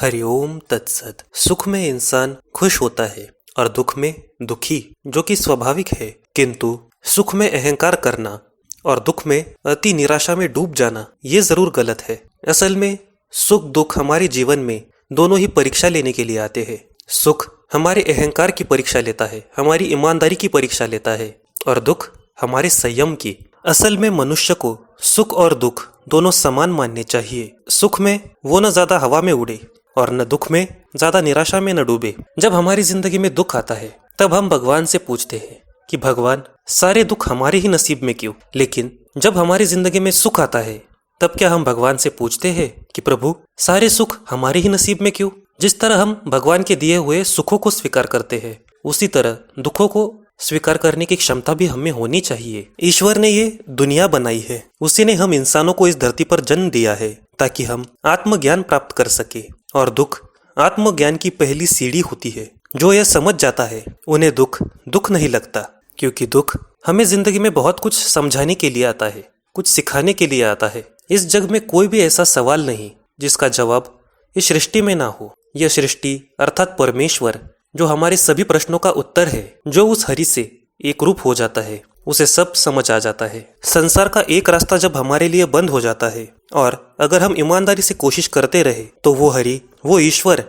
हरिओम तत्सत। सुख में इंसान खुश होता है और दुख में दुखी, जो कि स्वाभाविक है। किंतु सुख में अहंकार करना और दुख में अति निराशा में डूब जाना ये जरूर गलत है। असल में सुख दुख हमारे जीवन में दोनों ही परीक्षा लेने के लिए आते हैं। सुख हमारे अहंकार की परीक्षा लेता है, हमारी ईमानदारी की परीक्षा लेता है, और दुख हमारे संयम की। असल में मनुष्य को सुख और दुख दोनों समान मानने चाहिए। सुख में वो न ज्यादा हवा में उड़े और न दुख में ज्यादा निराशा में न डूबे। जब हमारी जिंदगी में दुख आता है तब हम भगवान से पूछते हैं कि भगवान सारे दुख हमारे ही नसीब में क्यों। लेकिन जब हमारी जिंदगी में सुख आता है तब क्या हम भगवान से पूछते हैं कि प्रभु सारे सुख हमारे ही नसीब में क्यों। जिस तरह हम भगवान के दिए हुए सुखों को स्वीकार करते हैं उसी तरह दुखों को स्वीकार करने की क्षमता भी हमें होनी चाहिए। ईश्वर ने ये दुनिया बनाई है, उसी ने हम इंसानों को इस धरती पर जन्म दिया है ताकि हम आत्मज्ञान प्राप्त कर सके। और दुख आत्मज्ञान की पहली सीढ़ी होती है। जो यह समझ जाता है उन्हें दुख दुख नहीं लगता, क्योंकि दुख हमें जिंदगी में बहुत कुछ समझाने के लिए आता है, कुछ सिखाने के लिए आता है। इस जग में कोई भी ऐसा सवाल नहीं जिसका जवाब इस सृष्टि में ना हो। यह सृष्टि अर्थात परमेश्वर जो हमारे सभी प्रश्नों का उत्तर है, जो उस हरि से एक रूप हो जाता है, उसे सब समझ आ जाता है। संसार का एक रास्ता जब हमारे लिए बंद हो जाता है और अगर हम ईमानदारी से कोशिश करते रहे तो वो हरि, वो ईश्वर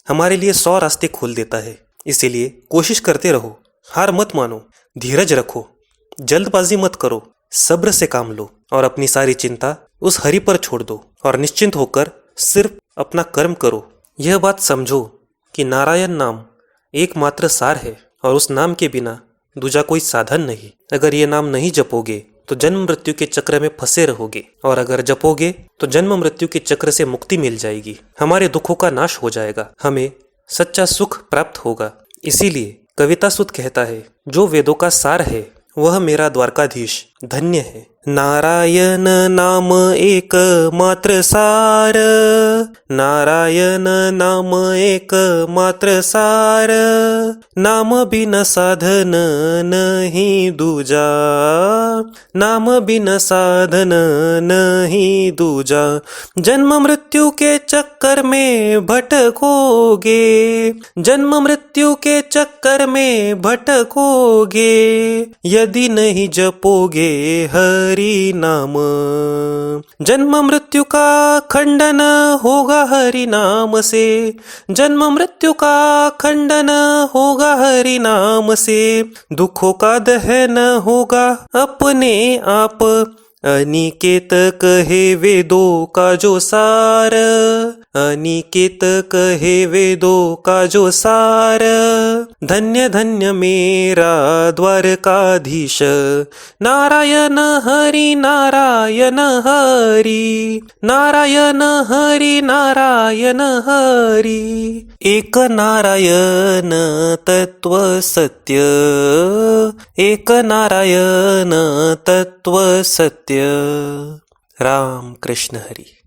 हमारे लिए 100 रास्ते खोल देता है। इसीलिए कोशिश करते रहो, हार मत मानो, धीरज रखो, जल्दबाजी मत करो, सब्र से काम लो और अपनी सारी चिंता उस हरि पर छोड़ दो और निश्चिंत होकर सिर्फ अपना कर्म करो। यह बात समझो कि नारायण नाम एकमात्र सार है और उस नाम के बिना दूजा कोई साधन नहीं। अगर ये नाम नहीं जपोगे तो जन्म मृत्यु के चक्र में फंसे रहोगे, और अगर जपोगे तो जन्म मृत्यु के चक्र से मुक्ति मिल जाएगी, हमारे दुखों का नाश हो जाएगा, हमें सच्चा सुख प्राप्त होगा। इसीलिए कविता सुत कहता है, जो वेदों का सार है वह मेरा द्वारकाधीश धन्य है। नारायण नाम एक मात्र सार, नारायण नाम एक मात्र सार, नाम बिन साधन नहीं दूजा, नाम बिन साधन नहीं दूजा। जन्म मृत्यु के चक्कर में भटकोगे, जन्म मृत्यु के चक्कर में भटकोगे, यदि नहीं जपोगे हरि नाम। जन्म मृत्यु का खंडन होगा हरि नाम से, जन्म मृत्यु का खंडन होगा हरि नाम से, दुखों का दहन होगा अपने आप। अनिकेत कहे वेदों का जो सार, अनिकेत कहे वेदों का जो सार, धन्य धन्य मेरा द्वारकाधीश। नारायण हरि नारायण हरि, नारायण हरि नारायण हरि, एक नारायण तत्व सत्य, एक नारायण तत्व सत्य। राम कृष्ण हरि।